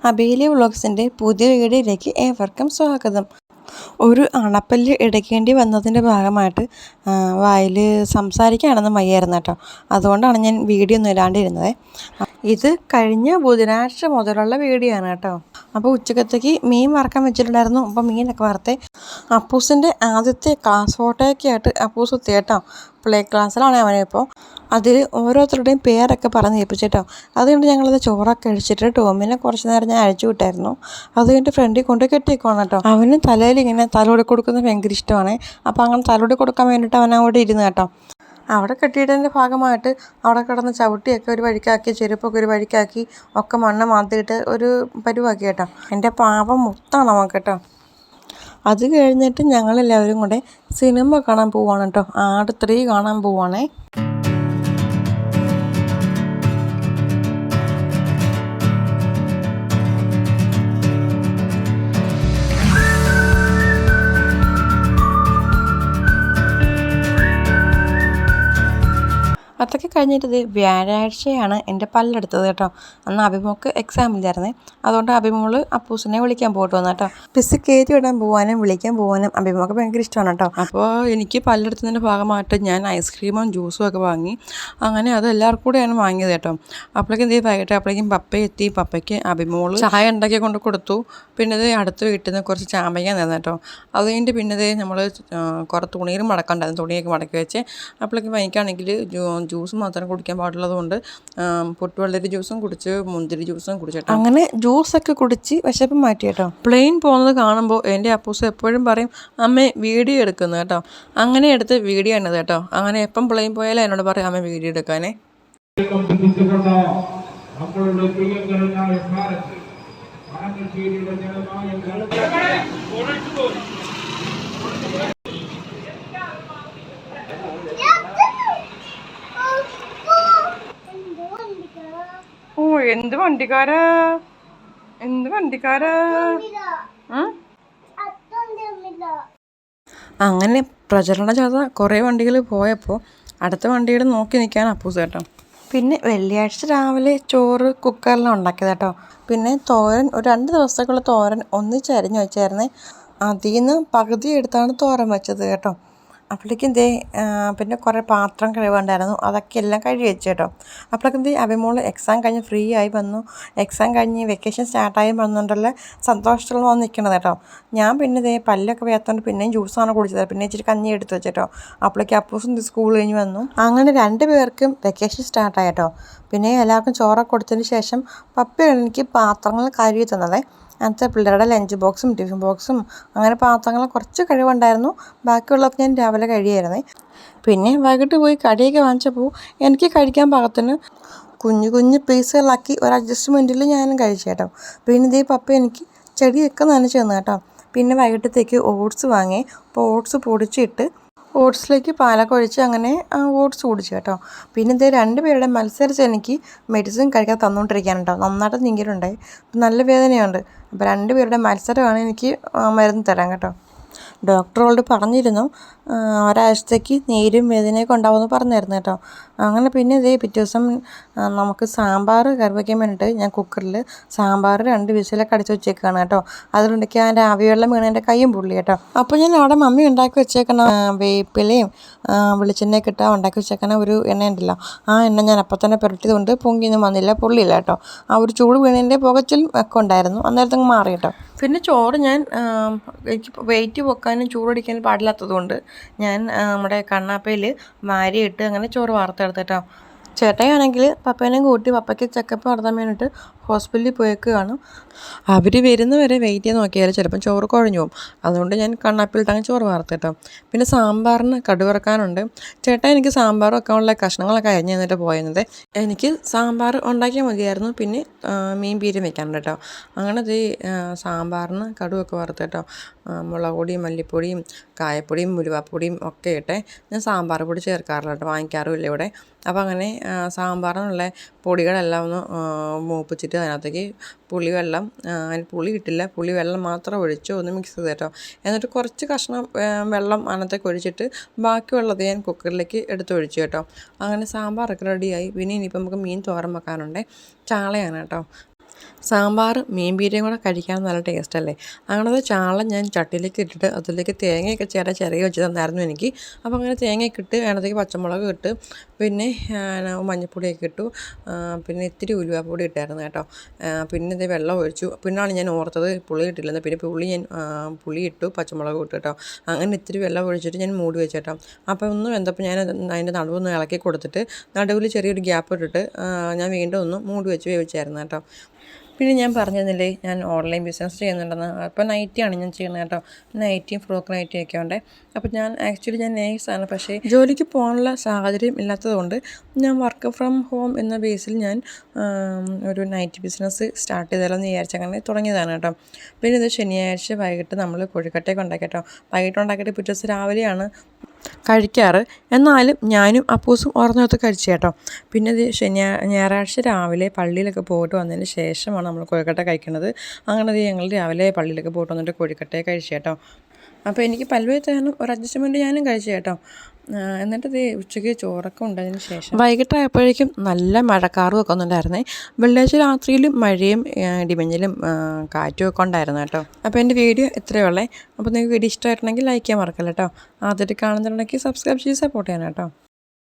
അബേലി വ്ളോഗ്സിൻ്റെ പുതിയ വീഡിയോയിലേക്ക് ഏവർക്കും സ്വാഗതം. ഒരു അണപ്പല്ല് എടുക്കേണ്ടി വന്നതിൻ്റെ ഭാഗമായിട്ട് വായിൽ സംസാരിക്കുകയാണെന്ന് വയ്യായിരുന്നു കേട്ടോ. അതുകൊണ്ടാണ് ഞാൻ വീഡിയോ ഒന്നും ഇടാണ്ടിരുന്നത്. ഇത് കഴിഞ്ഞ ബുധനാഴ്ച മുതലുള്ള വീഡിയോ ആണ് കേട്ടോ. അപ്പോൾ ഉച്ചക്കത്തേക്ക് മീൻ വറക്കാൻ വെച്ചിട്ടുണ്ടായിരുന്നു. അപ്പോൾ മീനൊക്കെ വറുത്തെ അപ്പൂസിൻ്റെ ആദ്യത്തെ ക്ലാസ് ഫോട്ടോയൊക്കെ ആയിട്ട് അപ്പൂസ് എത്തി കേട്ടോ. പ്ലേ ക്ലാസ്സിലാണ് അവനിപ്പോൾ. അതിൽ ഓരോരുത്തരുടെയും പേരൊക്കെ പറഞ്ഞ് ഏൽപ്പിച്ചിട്ടോ. അതുകൊണ്ട് ഞങ്ങളത് ചോറൊക്കെ കഴിച്ചിട്ട് ടോമിനെ കുറച്ച് നേരം ഞാൻ അഴിച്ചു വിട്ടായിരുന്നു. അത് കഴിഞ്ഞിട്ട് ഫ്രണ്ടിൽ കൊണ്ട് കെട്ടിക്കോണം കേട്ടോ. അവന് തലയിൽ ഇങ്ങനെ തലോടി കൊടുക്കുന്നത് ഭയങ്കര ഇഷ്ടമാണ്. അപ്പോൾ അങ്ങനെ തലോടി കൊടുക്കാൻ വേണ്ടിയിട്ട് അവൻ അവിടെ ഇരുന്ന് കേട്ടോ. അവിടെ കെട്ടിയിട്ടതിൻ്റെ ഭാഗമായിട്ട് അവിടെ കിടന്ന് ചവിട്ടിയൊക്കെ ഒരു വഴിക്കാക്കി, ചെരുപ്പൊക്കെ ഒരു വഴിക്കാക്കി, ഒക്കെ മണ്ണ് മാന്തിയിട്ട് ഒരു പരുവാക്കി കേട്ടോ. എൻ്റെ പാവം മുത്താണ് അവൻ കേട്ടോ. അത് കഴിഞ്ഞിട്ട് ഞങ്ങളെല്ലാവരും കൂടെ സിനിമ കാണാൻ പോവാണ് കേട്ടോ. ആട് 3 കാണാൻ പോവാണേ. അതൊക്കെ കഴിഞ്ഞിട്ട് ഇത് വ്യാഴാഴ്ചയാണ് എൻ്റെ പല്ലെടുത്തത് കേട്ടോ. അന്ന് അഭിമോൾക്ക് എക്സാം ഇല്ലായിരുന്നേ. അതുകൊണ്ട് അഭിമോള് അപ്പൂസിനെ വിളിക്കാൻ പോയിട്ട് വന്നു കേട്ടോ. പിസ് കയറ്റി വിടാൻ പോകാനും വിളിക്കാൻ പോകാനും അഭിമോൾക്ക് ഭയങ്കര ഇഷ്ടമാണ് കേട്ടോ. അപ്പോൾ എനിക്ക് പല്ലെടുത്തതിൻ്റെ ഭാഗമായിട്ട് ഞാൻ ഐസ്ക്രീമും ജ്യൂസും ഒക്കെ വാങ്ങി. അങ്ങനെ അത് എല്ലാവർക്കും കൂടെയാണ് വാങ്ങിയത് കേട്ടോ. അപ്പോഴേക്കും എന്ത് വൈകിട്ട് അപ്പോഴേക്കും പപ്പ എത്തി. പപ്പയ്ക്ക് അഭിമോള് ചായ ഉണ്ടാക്കി കൊണ്ട് കൊടുത്തു. പിന്നെ ഇത് അടുത്ത് വീട്ടിൽ നിന്ന് കുറച്ച് ചാമ്പയ്ക്ക തന്നു കേട്ടോ. അത് കഴിഞ്ഞിട്ട് പിന്നെ നമ്മൾ കുറേ തുണികൾ മടക്കണ്ടായിരുന്നു. തുണിയൊക്കെ മടക്കി വെച്ച് അപ്പോഴേക്കും വൈകിട്ടാണെങ്കിൽ ജ്യൂസ് മാത്രം കുടിക്കാൻ പാടുള്ളതുകൊണ്ട് പൊട്ടുവെള്ളരി ജ്യൂസും കുടിച്ച് മുന്തിരി ജ്യൂസും കുടിച്ചിട്ട് അങ്ങനെ ജ്യൂസൊക്കെ കുടിച്ച് വിശപ്പ് മാറ്റി കേട്ടോ. പ്ലെയിൻ പോകുന്നത് കാണുമ്പോൾ എൻ്റെ അപ്പൂസ് എപ്പോഴും പറയും, അമ്മേ വീഡിയോ എടുക്കുന്നു കേട്ടോ. അങ്ങനെ എടുത്ത് വീഡിയോ ആണത് കേട്ടോ. അങ്ങനെ എപ്പം പ്ലെയിൻ പോയാലും എന്നോട് പറയും അമ്മ വീഡിയോ എടുക്കാനേ. ഓ എന്ത് വണ്ടിക്കാരാ, എന്ത് വണ്ടിക്കാരാ. അങ്ങനെ പ്രചരണ ജാഥ കുറേ വണ്ടികൾ പോയപ്പോൾ അടുത്ത വണ്ടിയുടെ നോക്കി നിൽക്കാൻ അപ്പൂസ് കേട്ടോ. പിന്നെ വെള്ളിയാഴ്ച രാവിലെ ചോറ് കുക്കറിലാണ് ഉണ്ടാക്കിയത് കേട്ടോ. പിന്നെ തോരൻ ഒരു 2 ദിവസത്തേക്കുള്ള തോരൻ ഒന്നിച്ചരിഞ്ഞ് വെച്ചായിരുന്നേ. അതിൽ നിന്ന് പകുതി എടുത്താണ് തോരൻ വെച്ചത് കേട്ടോ. അപ്പോഴേക്കും പിന്നെ കുറേ പാത്രം കഴുകാണ്ടായിരുന്നു. അതൊക്കെ എല്ലാം കഴുകി വെച്ചു കേട്ടോ. അപ്പോഴേക്കും അഭിമോള് എക്സാം കഴിഞ്ഞ് ഫ്രീ ആയി വന്നു. എക്സാം കഴിഞ്ഞ് വെക്കേഷൻ സ്റ്റാർട്ടായി വന്നുകൊണ്ടുള്ള സന്തോഷത്തിൽ വന്ന് നിൽക്കണത് കേട്ടോ. ഞാൻ പിന്നെ പല്ലൊക്കെ വേർത്തുകൊണ്ട് പിന്നെയും ജ്യൂസാണ് കുടിച്ചത്. പിന്നെ ഇച്ചിരി കഞ്ഞി എടുത്ത് വെച്ചിട്ടോ. അപ്പോഴേക്കും അപ്പൂസും സ്കൂൾ കഴിഞ്ഞ് വന്നു. അങ്ങനെ 2 പേർക്കും വെക്കേഷൻ സ്റ്റാർട്ടായി കേട്ടോ. പിന്നെ എല്ലാവർക്കും ചോറൊക്കെ കൊടുത്തതിന് ശേഷം പപ്പയാണ് എനിക്ക് പാത്രങ്ങൾ കഴുകി തന്നത്. അങ്ങനത്തെ പിള്ളേരുടെ ലഞ്ച് ബോക്സും ടിഫിൻ ബോക്സും അങ്ങനെ പാത്രങ്ങൾ കുറച്ച് കഴിവുണ്ടായിരുന്നു. ബാക്കിയുള്ളതൊക്കെ ഞാൻ രാവിലെ കഴിയായിരുന്നേ. പിന്നെ വൈകിട്ട് പോയി കടിയൊക്കെ വാങ്ങിച്ചപ്പോൾ എനിക്ക് കഴിക്കാൻ പാകത്തിന് കുഞ്ഞു കുഞ്ഞു പീസുകളാക്കി ഒരു അഡ്ജസ്റ്റ്മെൻറ്റിൽ ഞാനും കഴിച്ചു കേട്ടോ. പിന്നെ പപ്പ എനിക്ക് ചെടിയൊക്കെ നനച്ച് തന്നു കേട്ടോ. പിന്നെ വൈകിട്ടത്തേക്ക് ഓട്സ് വാങ്ങി. അപ്പോൾ ഓട്സ് പൊടിച്ചിട്ട് ഓട്സിലേക്ക് പാലൊക്കെ ഒഴിച്ച് അങ്ങനെ ഓട്സ് കുടിച്ചു കേട്ടോ. പിന്നെ 2 പേരുടെ മത്സരിച്ച് എനിക്ക് മെഡിസിൻ കഴിക്കാൻ തന്നുകൊണ്ടിരിക്കാനുണ്ടോ. നന്നായിട്ട് നീങ്ങിയിട്ടുണ്ടായി. നല്ല വേദനയുണ്ട്. അപ്പോൾ 2 പേരുടെ മത്സരമാണ് എനിക്ക് മരുന്ന് തരാൻ കേട്ടോ. ഡോക്ടറോട് പറഞ്ഞിരുന്നു ഒരാഴ്ചത്തേക്ക് നീരും വേദനയൊക്കെ ഉണ്ടാവുമെന്ന് പറഞ്ഞായിരുന്നു കേട്ടോ. അങ്ങനെ പിന്നെ പിറ്റേ ദിവസം നമുക്ക് സാമ്പാർ കറി വയ്ക്കാൻ വേണ്ടിയിട്ട് ഞാൻ കുക്കറിൽ സാമ്പാർ 2 വിസിലൊക്കെ അടിച്ച് വെച്ചേക്കാണ് കേട്ടോ. അതിലുണ്ടെങ്കിൽ അതിൻ്റെ ആവിവെള്ളം വീണ് എൻ്റെ കയ്യും പൊള്ളി കേട്ടോ. അപ്പോൾ ഞാൻ അവിടെ മമ്മി ഉണ്ടാക്കി വെച്ചേക്കണ വേപ്പിലയും വെളിച്ചെണ്ണയൊക്കെ ഇട്ടാൽ ഉണ്ടാക്കി വെച്ചേക്കണ ഒരു എണ്ണ ഉണ്ടല്ലോ, ആ എണ്ണ ഞാൻ അപ്പം തന്നെ പുരട്ടിയത് കൊണ്ട് പൊങ്ങിയൊന്നും വന്നില്ല, പൊള്ളിയില്ല കേട്ടോ. ആ ഒരു ചൂട് വീണതിൻ്റെ പുകച്ചിൽ ഒക്കെ ഉണ്ടായിരുന്നു. അന്നേരത്തങ്ങ് മാറി കേട്ടോ. പിന്നെ ചോറ് ഞാൻ എനിക്ക് വെയിറ്റ് വെക്കാനും ചൂടടിക്കാനും പാടില്ലാത്തത് കൊണ്ട് ഞാൻ നമ്മുടെ കണ്ണാപ്പയിൽ വാരിയിട്ട് അങ്ങനെ ചോറ് വാർത്തെടുത്ത് കേട്ടോ. ചേട്ടയാണെങ്കിൽ പപ്പേനെയും കൂട്ടി പപ്പയ്ക്ക് ചെക്കപ്പ് നടത്താൻ വേണ്ടിയിട്ട് ഹോസ്പിറ്റലിൽ പോയേക്ക് കാണും. അവർ വരുന്നവരെ വെയിറ്റ് ചെയ്ത് നോക്കിയാൽ ചിലപ്പം ചോറ് കുഴഞ്ഞു പോകും. അതുകൊണ്ട് ഞാൻ കണ്ണാപ്പിലിട്ടങ്ങ് ചോറ് വാർത്ത് കേട്ടോ. പിന്നെ സാമ്പാറിന് കടുവറക്കാനുണ്ട്. ചേട്ടാ എനിക്ക് സാമ്പാർ വെക്കാനുള്ള കഷ്ണങ്ങളൊക്കെ അരിഞ്ഞ് തന്നിട്ട് പോയത്. എനിക്ക് സാമ്പാർ ഉണ്ടാക്കിയാൽ മതിയായിരുന്നു. പിന്നെ മീൻ പീരം വെക്കാനുണ്ട് കേട്ടോ. അങ്ങനെ സാമ്പാറിന് കടുവൊക്കെ വറുത്ത് കേട്ടോ. മുളക് പൊടിയും മല്ലിപ്പൊടിയും കായപ്പൊടിയും ഉലുവാപ്പൊടിയും ഒക്കെ ഇട്ടെ. ഞാൻ സാമ്പാർ പൊടി ചേർക്കാറില്ല കേട്ടോ, വാങ്ങിക്കാറുമില്ല ഇവിടെ. അപ്പോൾ അങ്ങനെ സാമ്പാറിനുള്ള പൊടികളെല്ലാം ഒന്ന് മൂപ്പിച്ചിട്ട് അതിനകത്തേക്ക് പുളിവെള്ളം, അതിന് പുളി ഇട്ടില്ല, പുളിവെള്ളം മാത്രം ഒഴിച്ച് ഒന്ന് മിക്സ് ചെയ്ത് കേട്ടോ. എന്നിട്ട് കുറച്ച് കഷ്ണം വെള്ളം അതിനകത്തേക്ക് ഒഴിച്ചിട്ട് ബാക്കിയുള്ളത് ഞാൻ കുക്കറിലേക്ക് എടുത്തൊഴിച്ചു കേട്ടോ. അങ്ങനെ സാമ്പാറൊക്കെ റെഡിയായി. പിന്നെ ഇനിയിപ്പോൾ നമുക്ക് മീൻ തോരൻ വെക്കാനുണ്ട്. ചാളയാണ് കേട്ടോ. സാമ്പാർ മീൻ പീരയും കൂടെ കഴിക്കാൻ നല്ല ടേസ്റ്റല്ലേ. അങ്ങനത്തെ ചാള ഞാൻ ചട്ടിയിലേക്ക് ഇട്ടിട്ട് അതിലേക്ക് തേങ്ങയൊക്കെ ചിരകി വെച്ച് തന്നായിരുന്നു എനിക്ക്. അപ്പോൾ അങ്ങനെ തേങ്ങയൊക്കെ ഇട്ട് വേണത്തേക്ക് പച്ചമുളക് ഇട്ട് പിന്നെ മഞ്ഞൾപ്പൊടിയൊക്കെ ഇട്ടു, പിന്നെ ഇത്തിരി ഉലുവാപ്പൊടി ഇട്ടായിരുന്നു കേട്ടോ. പിന്നെ ഇത് വെള്ളം ഒഴിച്ചു. പിന്നാണ് ഞാൻ ഓർത്തത് പുളി ഇട്ടില്ലെന്ന്. പിന്നെ പുളി ഇട്ടു, പച്ചമുളക് ഇട്ടു കേട്ടോ. അങ്ങനെ ഇത്തിരി വെള്ളം ഒഴിച്ചിട്ട് ഞാൻ മൂടി വെച്ചു കേട്ടോ. അപ്പോൾ ഒന്ന് വെന്തപ്പോൾ ഞാൻ അതിൻ്റെ നടുവൊന്ന് ഇളക്കി കൊടുത്തിട്ട് നടുവിൽ ചെറിയൊരു ഗ്യാപ്പ് ഇട്ടിട്ട് ഞാൻ വീണ്ടും ഒന്ന് മൂടി വെച്ച് വേവിച്ചായിരുന്നു കേട്ടോ. പിന്നെ ഞാൻ പറഞ്ഞിരുന്നില്ലേ ഞാൻ ഓൺലൈൻ ബിസിനസ് ചെയ്യുന്നുണ്ടെന്ന്. അപ്പോൾ നൈറ്റിയാണ് ഞാൻ ചെയ്യുന്നത് കേട്ടോ. നൈറ്റിയും ഫ്രോക്ക് നൈറ്റിയും ഒക്കെ ഉണ്ട്. അപ്പോൾ ഞാൻ നേഴ്സാണ്, പക്ഷേ ജോലിക്ക് പോകാനുള്ള സാഹചര്യം ഇല്ലാത്തതുകൊണ്ട് ഞാൻ വർക്ക് ഫ്രം ഹോം എന്ന ബേസിൽ ഞാൻ ഒരു നൈറ്റ് ബിസിനസ് സ്റ്റാർട്ട് ചെയ്താലോ എന്ന് വിചാരിച്ചങ്ങനെ തുടങ്ങിയതാണ് കേട്ടോ. പിന്നെ ഇത് ശനിയാഴ്ച വൈകിട്ട് നമ്മൾ കോഴിക്കട്ടയൊക്കെ ഉണ്ടാക്കി കേട്ടോ. വൈകിട്ട് ഉണ്ടാക്കിയിട്ട് പിറ്റേ ദിവസം രാവിലെയാണ് കഴിക്കാറ്. എന്നാലും ഞാനും അപ്പൂസും ഓർന്നോർത്ത് കഴിച്ചു കേട്ടോ. പിന്നെ ഇത് ഞായറാഴ്ച രാവിലെ പള്ളിയിലൊക്കെ പോയിട്ട് വന്നതിന് ശേഷമാണ് നമ്മൾ കോഴിക്കട്ട കഴിക്കുന്നത്. അങ്ങനെ ഞങ്ങൾ രാവിലെ പള്ളിയിലൊക്കെ പോയിട്ട് വന്നിട്ട് കോഴിക്കട്ടയെ കഴിച്ചു കേട്ടോ. അപ്പോൾ എനിക്ക് പല്ലുവേദന ഒരു അഡ്ജസ്റ്റ്മെൻറ്റ് ഞാനും കഴിച്ചു കേട്ടോ. എന്നിട്ട് ഇത് ഉച്ചയ്ക്ക് ചോറൊക്കെ ഉണ്ടതിന് ശേഷം വൈകിട്ടായപ്പോഴേക്കും നല്ല മഴക്കാറും ഒക്കെ ഒന്നുണ്ടായിരുന്നേ. വെള്ളിയാഴ്ച രാത്രിയിലും മഴയും ഇടിമഞ്ഞിലും കാറ്റും ഒക്കെ ഉണ്ടായിരുന്നു കേട്ടോ. അപ്പോൾ എൻ്റെ വീഡിയോ ഇത്രയേ ഉള്ളേ. അപ്പോൾ നിങ്ങൾക്ക് വീഡിയോ ഇഷ്ടമായിട്ടുണ്ടെങ്കിൽ ലൈക്ക് ചെയ്യാൻ മറക്കല്ല കേട്ടോ. ആദ്യമായിട്ട് കാണുന്നുണ്ടെങ്കിൽ സബ്സ്ക്രൈബ് ചെയ്ത് സപ്പോർട്ട് ചെയ്യാൻ കേട്ടോ.